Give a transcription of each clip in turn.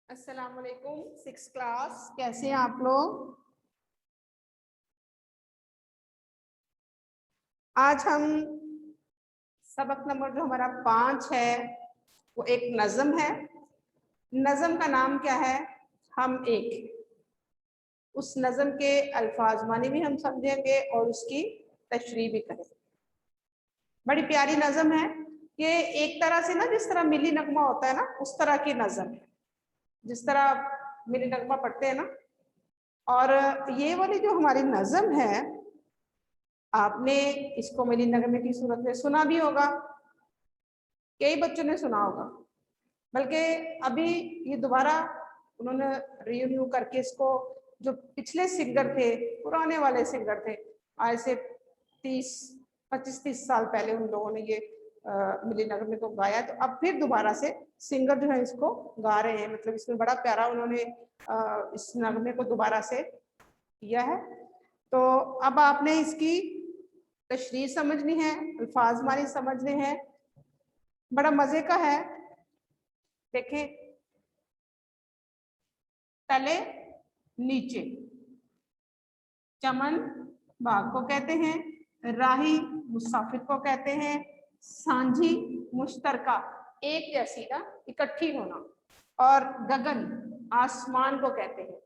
अस्सलाम वालेकुम। 6th class, कैसे हैं आप लोग? आज हम सबक नंबर जो हमारा 5 है वो एक नज़म है। नज़म का नाम क्या है? हम एक। उस नज़म के अल्फाज मानी भी हम समझेंगे और उसकी तशरीह भी करेंगे। बड़ी प्यारी नज़म है ये। एक तरह से ना, जिस तरह मिली नगमा होता है ना, उस तरह की नज़म है। जिस तरह मिली नगमा पढ़ते हैं ना, और ये वाली जो हमारी नज़म है, आपने इसको मिली नगमे की सूरत में सुना भी होगा, कई बच्चों ने सुना होगा। बल्कि अभी ये दोबारा उन्होंने रिन्यू करके इसको, जो पिछले सिंगर थे, पुराने वाले सिंगर थे, आज से 25-30 साल पहले उन लोगों ने ये मिली नगमे को गाया, तो अब फिर दोबारा से सिंगर जो है इसको गा रहे हैं। मतलब इसमें बड़ा प्यारा उन्होंने इस नगमे को दोबारा से किया है। तो अब आपने इसकी तशरीह समझनी है, अल्फाज मानी समझने हैं। बड़ा मजे का है। देखें, तले नीचे, चमन बाग को कहते हैं, राही मुसाफिर को कहते हैं, सांझी मुश्तरका एक जैसी ना, इकट्ठी होना, और गगन आसमान को कहते हैं।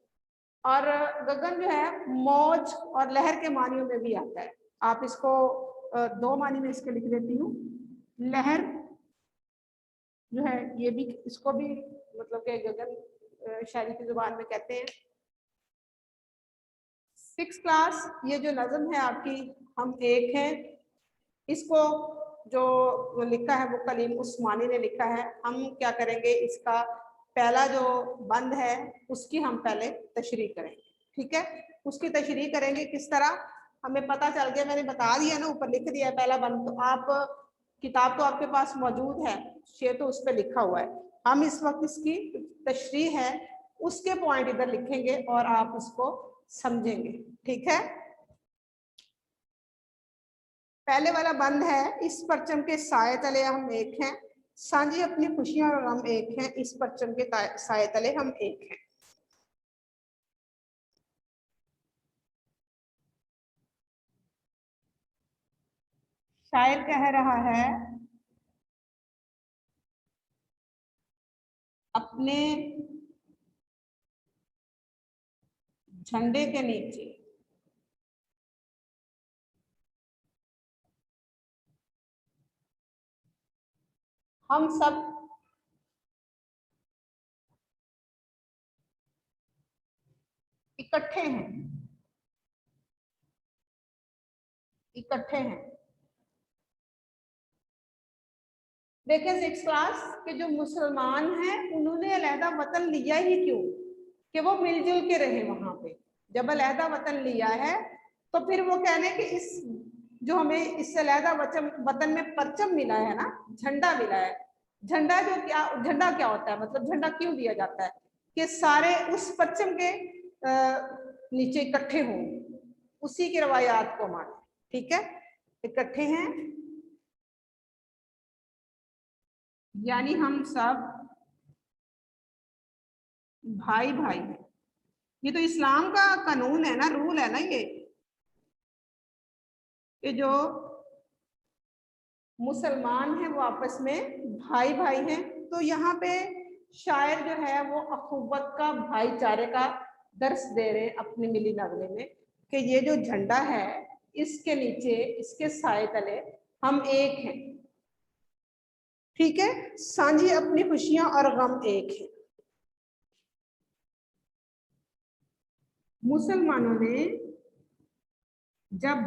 और गगन जो है मौज और लहर के मानियों में भी आता है। आप इसको दो मानी में इसके लिख देती हूँ। लहर जो है ये भी, इसको भी मतलब के गगन शायरी की जुबान में कहते हैं। 6th क्लास, ये जो नज़म है आपकी, हम एक हैं, इसको जो लिखा है वो कलीम उस्मानी ने लिखा है। हम क्या करेंगे, इसका पहला जो बंद है उसकी हम पहले तशरीह करेंगे। ठीक है, उसकी तशरीह करेंगे किस तरह, हमें पता चल गया, मैंने बता दिया ना, ऊपर लिख दिया है पहला बंद। तो आप, किताब तो आपके पास मौजूद है, शेर तो उस पर लिखा हुआ है। हम इस वक्त इसकी तशरीह है, उसके पॉइंट इधर लिखेंगे और आप उसको समझेंगे। ठीक है, पहले वाला बंद है, इस परचम के साए तले हम एक हैं, सांझी अपनी खुशियां और हम एक हैं, इस परचम के साए तले हम एक हैं। शायर कह रहा है, अपने झंडे के नीचे हम सब इकट्ठे हैं, इकट्ठे हैं। देखें 6th क्लास के जो मुसलमान हैं, उन्होंने अलहदा वतन लिया ही क्यों? कि वो मिलजुल के रहे वहां पे। जब अलहदा वतन लिया है तो फिर वो कहने कि इस, जो हमें इस अलहदा वतन में परचम मिला है ना, झंडा मिला है। झंडा जो क्या, झंडा क्या होता है, मतलब झंडा क्यों दिया जाता है? कि सारे उस परचम के नीचे इकट्ठे हों, उसी की रवायात को माने। ठीक है, इकट्ठे हैं यानी हम सब भाई भाई हैं। ये तो इस्लाम का कानून है ना, रूल है ना ये, कि जो मुसलमान हैं वो आपस में भाई भाई हैं। तो यहाँ पे शायर जो है वो अखुवत का, भाईचारे का दर्स दे रहे हैं अपनी मिली नगमे में, कि ये जो झंडा है, इसके नीचे, इसके साए तले हम एक हैं। ठीक है, सांझी अपनी खुशियां और गम एक है। मुसलमानों ने जब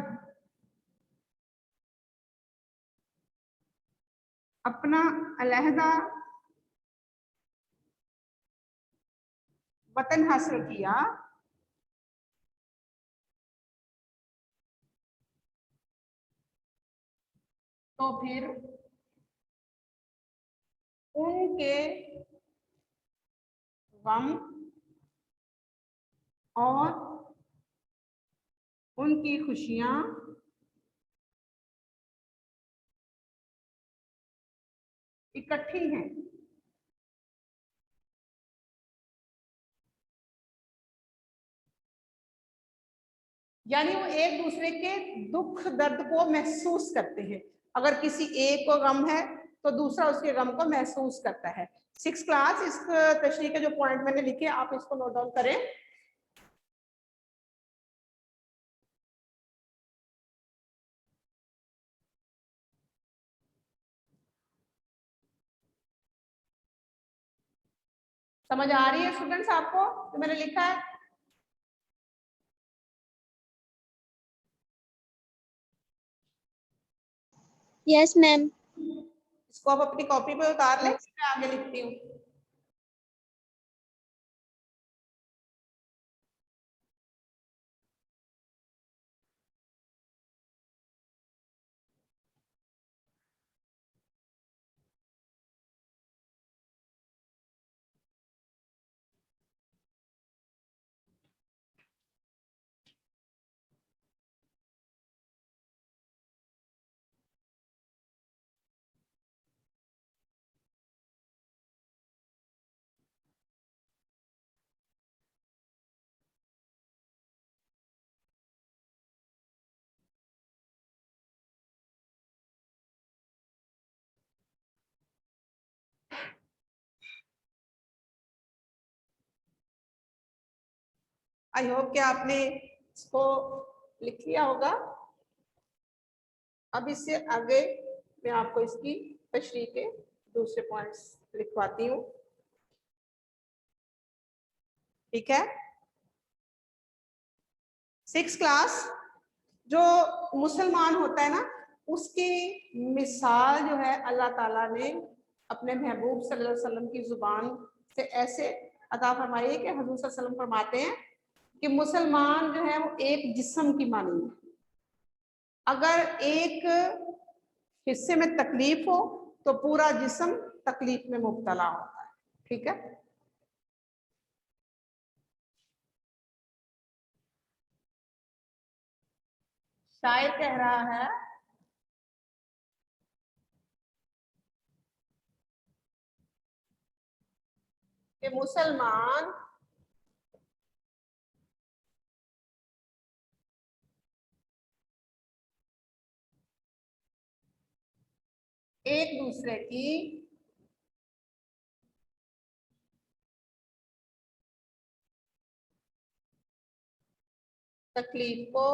अपना अलहदा वतन हासिल किया, तो फिर उनके गम और उनकी खुशियां इकट्ठी हैं। यानी वो एक दूसरे के दुख दर्द को महसूस करते हैं। अगर किसी एक को गम है तो दूसरा उसके गम को महसूस करता है। 6th क्लास, इस तशरीह के जो पॉइंट मैंने लिखे आप इसको नोट डाउन करें। समझ आ रही है स्टूडेंट्स आपको जो मैंने लिखा है? Yes ma'am. इसको आप अपनी कॉपी पे उतार लें, मैं आगे लिखती हूँ। आई होप कि आपने इसको लिख लिया होगा। अब इससे आगे मैं आपको इसकी तशरीह के दूसरे पॉइंट्स लिखवाती हूँ, ठीक है? 6th क्लास, जो मुसलमान होता है ना, उसकी मिसाल जो है अल्लाह ताला ने अपने महबूब सल्लल्लाहु अलैहि वसल्लम की जुबान से ऐसे अता फरमाई है कि हजूर सल्लल्लाहु अलैहि वसल्लम फरमाते हैं कि मुसलमान जो है वो एक जिस्म की मानी है। अगर एक हिस्से में तकलीफ हो तो पूरा जिस्म तकलीफ में मुब्तला होता है, ठीक है? शायर कह रहा है कि मुसलमान एक दूसरे की तकलीफ को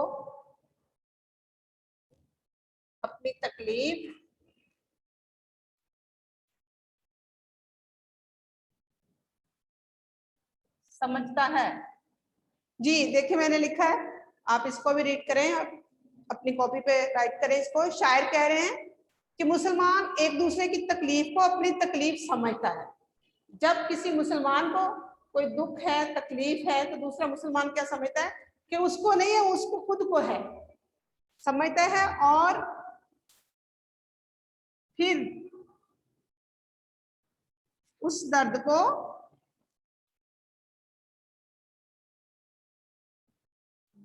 अपनी तकलीफ समझता है। जी देखिए मैंने लिखा है, आप इसको भी रीड करें और अपनी कॉपी पे राइट करें इसको। शायर कह रहे हैं कि मुसलमान एक दूसरे की तकलीफ को अपनी तकलीफ समझता है। जब किसी मुसलमान को कोई दुख है, तकलीफ है, तो दूसरा मुसलमान क्या समझता है कि उसको नहीं है, उसको खुद को है, समझता है। और फिर उस दर्द को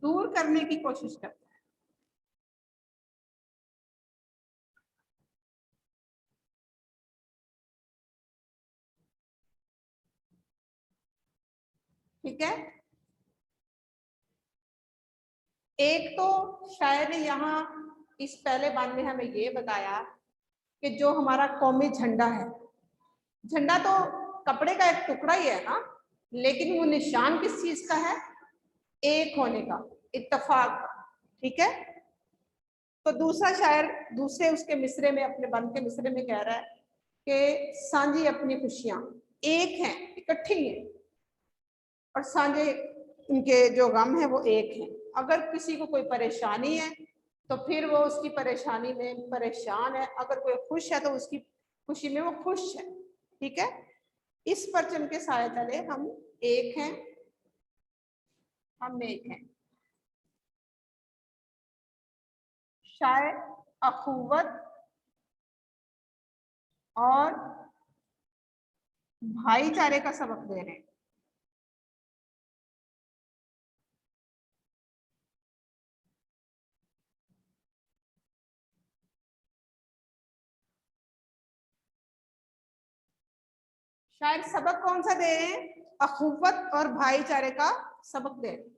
दूर करने की कोशिश करता है। ठीक है? एक तो शायर ने यहाँ इस पहले बांध में हमें ये बताया कि जो हमारा कौमी झंडा है, झंडा तो कपड़े का एक टुकड़ा ही है ना, लेकिन वो निशान किस चीज का है? एक होने का, इत्तेफाक का, ठीक है? तो दूसरा शायर दूसरे उसके मिसरे में, अपने बंद के मिसरे में कह रहा है कि सांझी अपनी खुशियां एक हैं, इकट्ठी हैं, और सांझे उनके जो गम है वो एक हैं। अगर किसी को कोई परेशानी है तो फिर वो उसकी परेशानी में परेशान है, अगर कोई खुश है तो उसकी खुशी में वो खुश है, ठीक है? इस परचम के साए तले हम एक हैं, हम एक हैं। शायद अखुवत और भाईचारे का सबक दे रहे हैं। शायद सबक कौन सा दे रहे हैं? अखुवत और भाईचारे का सबक दे रहे हैं।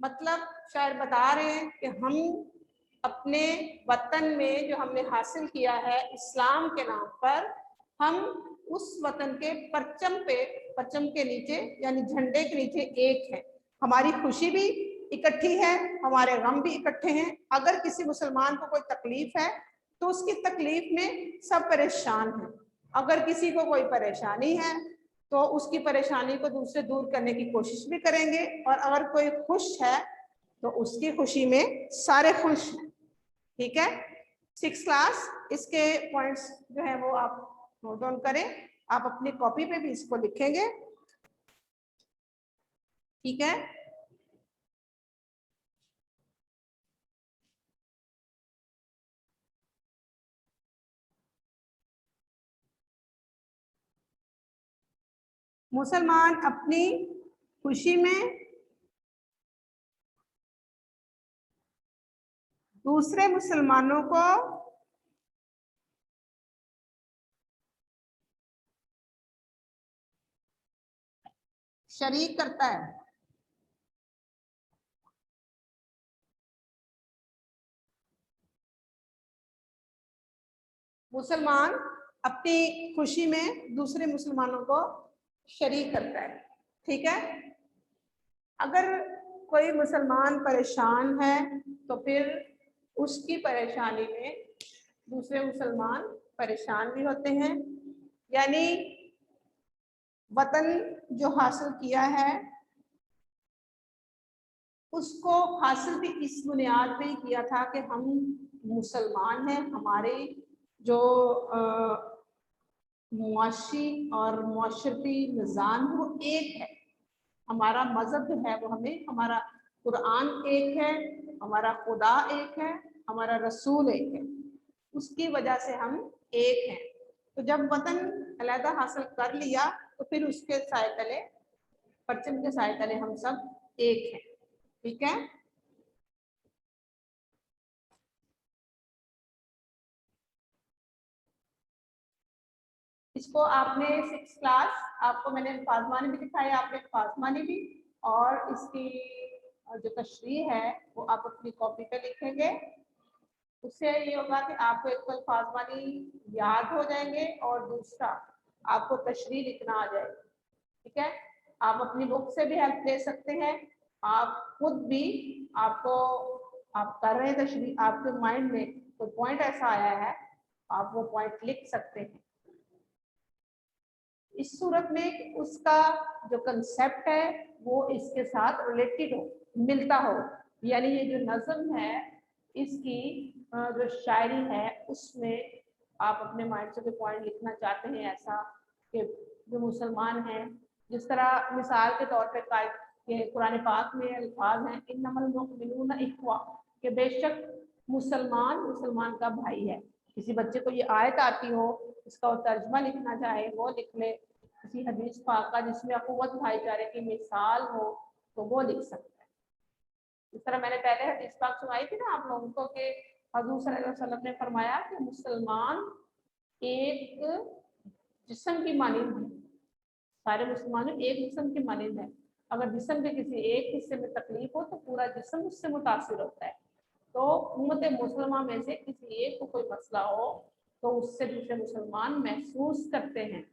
मतलब शायद बता रहे हैं कि हम अपने वतन में जो हमने हासिल किया है इस्लाम के नाम पर, हम उस वतन के परचम के नीचे यानी झंडे के नीचे एक है। हमारी खुशी भी इकट्ठी है, हमारे गम भी इकट्ठे हैं। अगर किसी मुसलमान को कोई तकलीफ है तो उसकी तकलीफ में सब परेशान हैं। अगर किसी को कोई परेशानी है तो उसकी परेशानी को दूसरे दूर करने की कोशिश भी करेंगे, और अगर कोई खुश है तो उसकी खुशी में सारे खुश हैं। ठीक है, 6th क्लास, इसके पॉइंट्स जो है वो आप नोट डाउन करें, आप अपनी कॉपी पे भी इसको लिखेंगे। ठीक है, मुसलमान अपनी खुशी में दूसरे मुसलमानों को शरीक करता है। मुसलमान अपनी खुशी में दूसरे मुसलमानों को शरीक करता है। ठीक है, अगर कोई मुसलमान परेशान है तो फिर उसकी परेशानी में दूसरे मुसलमान परेशान भी होते हैं। यानी वतन जो हासिल किया है उसको हासिल भी इस बुनियाद पे ही किया था कि हम मुसलमान हैं, हमारे जो मुआशी और मुआशरती निज़ाम वो एक है, हमारा मजहब जो है वो हमें, हमारा कुरान एक है, हमारा खुदा एक है, हमारा रसूल एक है, उसकी वजह से हम एक हैं। तो जब वतन अलहदा हासिल कर लिया तो फिर उसके साए तले, परचम के साए तले हम सब एक हैं। ठीक है, इसको आपने 6th क्लास, आपको मैंने फाजमानी भी दिखाई, आपने फाजमानी भी, और इसकी जो तशरीह है वो आप अपनी कॉपी पे लिखेंगे। उससे ये होगा कि आपको एक तो फाजमानी याद हो जाएंगे और दूसरा आपको तशरीह लिखना आ जाएगी। ठीक है, आप अपनी बुक से भी हेल्प ले सकते हैं, आप खुद भी, आपको आप कर रहे हैं तशरीह, आपके माइंड में कोई पॉइंट ऐसा आया है आप वो पॉइंट लिख सकते हैं। इस सूरत में उसका जो कंसेप्ट है वो इसके साथ रिलेटेड हो, मिलता हो। यानी ये जो नज़म है इसकी जो शायरी है उसमें आप अपने माइंड से कोई पॉइंट लिखना चाहते हैं ऐसा कि जो मुसलमान हैं, जिस तरह मिसाल के तौर पे कुरान पाक में अल्फाज हैं इन्नमल मुमिनूना इख्वा, कि बेशक मुसलमान मुसलमान का भाई है। किसी बच्चे को ये आयत आती हो, इसका वो तर्जमा लिखना चाहे वो लिख ले, किसी हदीस पाक का जिसमें अखुवत भाईचारे की मिसाल हो तो वो लिख सकता है। इस तरह मैंने पहले हदीस पाक सुनाई थी ना आप लोगों को कि हजूर सल्लल्लाहु अलैहि वसल्लम ने फरमाया कि मुसलमान एक जिस्म की मानिंद है, सारे मुसलमान एक जिस्म की मानिंद है। अगर जिस्म के किसी एक हिस्से में तकलीफ हो तो पूरा जिस्म उससे मुतासिर होता है। तो उम्मत मुसलमान में से किसी एक को कोई मसला हो तो उससे दूसरे मुसलमान महसूस करते हैं।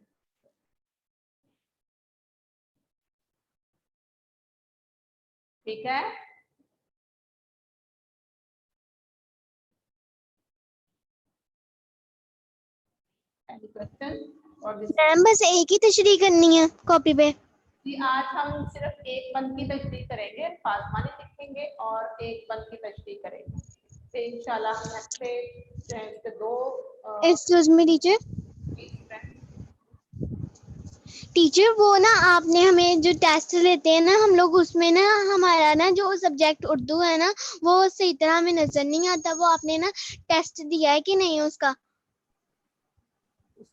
ठीक है, क्वेश्चन? और मैम बस एक ही तशरीह करनी है कॉपी पे? जी, आज हम सिर्फ एक बंद की तशरीह करेंगे, फाजमानी लिखेंगे और एक बंद की तशरीह करेंगे। तो इंशाल्लाह नेक्स्ट डे इसके दो एक्सक्यूज मी टीचर, वो ना आपने हमें जो टेस्ट लेते हैं ना हम लोग, उसमें ना हमारा ना जो सब्जेक्ट उर्दू है ना वो सही तरह हमें नजर नहीं आता। वो आपने ना टेस्ट दिया है कि नहीं उसका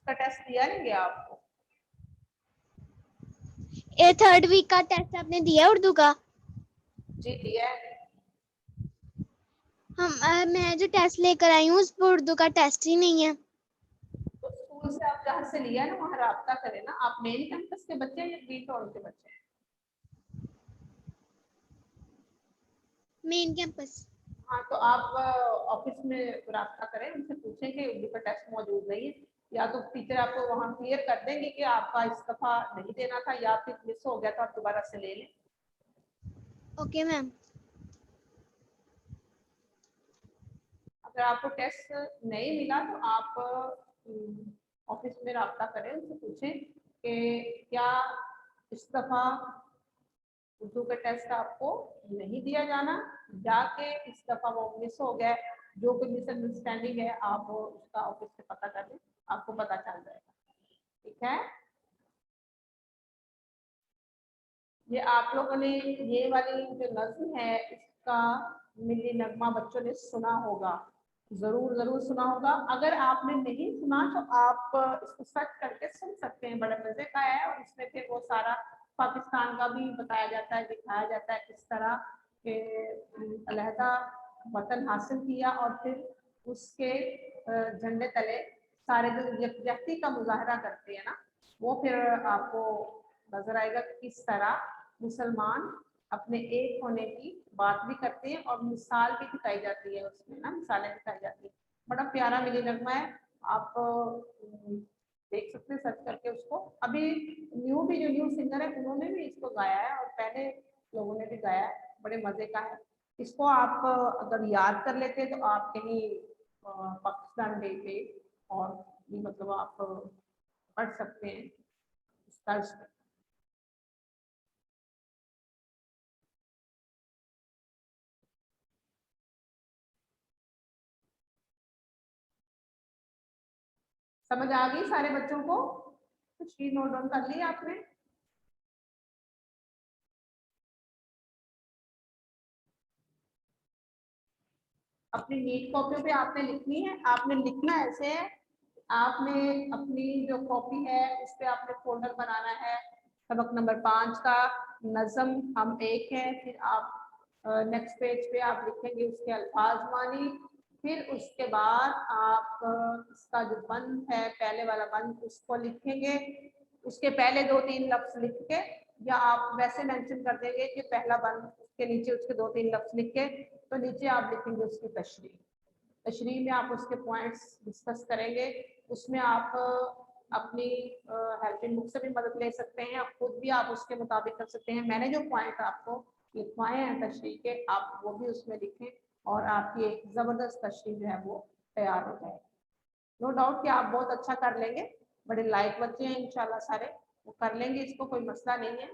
टेस्ट दिया नहीं गया आपको? 3rd वीक का टेस्ट आपने दिया उर्दू का? जी दिया है। मैं जो टेस्ट लेकर आई हूँ उस पर उर्दू का टेस्ट ही नहीं है। तो स्कूल से आप जहाँ से लिया ना वहाँ राब्ता करें ना। आप मेन कैंपस के बच्चे हैं या बी टाउन के बच्चे हैं? Main campus. हाँ, तो आप ऑफिस में रास्ता करें, उनसे पूछें कि डुप्लीकेट टेस्ट मौजूद नहीं है, या तो टीचर आपको वहाँ क्लियर कर देंगे कि आपका इस्तीफा नहीं देना था, या फिर मिस हो गया तो आप दोबारा से ले लें। Okay ma'am. अगर आपको टेस्ट नहीं मिला तो आप ऑफिस में रास्ता करें, उनसे पूछें कि क्या इस्तीफा उर्दू का टेस्ट आपको नहीं दिया जाना, जाके इस दफा वो मिस हो गया, जो कोई मिसअंडरस्टैंडिंग है आप उसका ऑफिस से पता कर लें, आपको पता चल जाएगा। ठीक है, ये आप लोगों ने ये वाली जो नज्म है इसका मिली नगमा बच्चों ने सुना होगा, जरूर जरूर सुना होगा। अगर आपने नहीं सुना तो आप इसको सर्च करके सुन सकते हैं, बड़े मजे का है। और इसमें फिर वो सारा पाकिस्तान का भी बताया जाता है, दिखाया जाता है किस तरह के अलहदा वतन हासिल किया और फिर उसके झंडे तले सारे जो यकजहती का मुजाहरा करते हैं ना, वो फिर आपको नजर आएगा किस तरह मुसलमान अपने एक होने की बात भी करते हैं और मिसाल भी दिखाई जाती है, उसमें ना मिसालें दिखाई जाती है। बड़ा प्यारा मिली नगमा है, आप देख सकते हैं सर्च करके उसको। अभी न्यू भी जो न्यू सिंगर है उन्होंने भी इसको गाया है और पहले लोगों ने भी गाया है, बड़े मजे का है। इसको आप अगर याद कर लेते हैं तो आप कहीं पाकिस्तान डे पे और भी मतलब आप पढ़ सकते हैं इस तर्ज पे। समझ आ गई सारे बच्चों को? कुछ चीज नोट डाउन कर ली आपने? अपनी नीट कॉपी पे आपने लिखनी है, आपने लिखना ऐसे है, आपने अपनी जो कॉपी है उस पर आपने फोल्डर बनाना है सबक नंबर 5 का, नज़म हम एक है। फिर आप नेक्स्ट पेज पे आप लिखेंगे उसके अल्फाज मानी, फिर उसके बाद आप इसका जो बंद है पहले वाला बंद उसको लिखेंगे, उसके पहले 2-3 लफ्ज लिख के, या आप वैसे मेंशन कर देंगे कि पहला बंद उसके नीचे उसके 2-3 लफ्ज लिख के, तो नीचे आप लिखेंगे उसकी तशरीह। तशरीह में आप उसके पॉइंट्स डिस्कस करेंगे, उसमें आप अपनी हेल्पिंग बुक से भी मदद ले सकते हैं, आप खुद भी आप उसके मुताबिक कर सकते हैं। मैंने जो पॉइंट आपको लिखवाए हैं तशरीह के, आप वो भी उसमें लिखें और आपकी एक ज़बरदस्त तशरीह जो है वो तैयार हो जाए। नो डाउट कि आप बहुत अच्छा कर लेंगे, बड़े लायक बच्चे हैं इंशाल्लाह सारे, वो कर लेंगे, इसको कोई मसला नहीं है।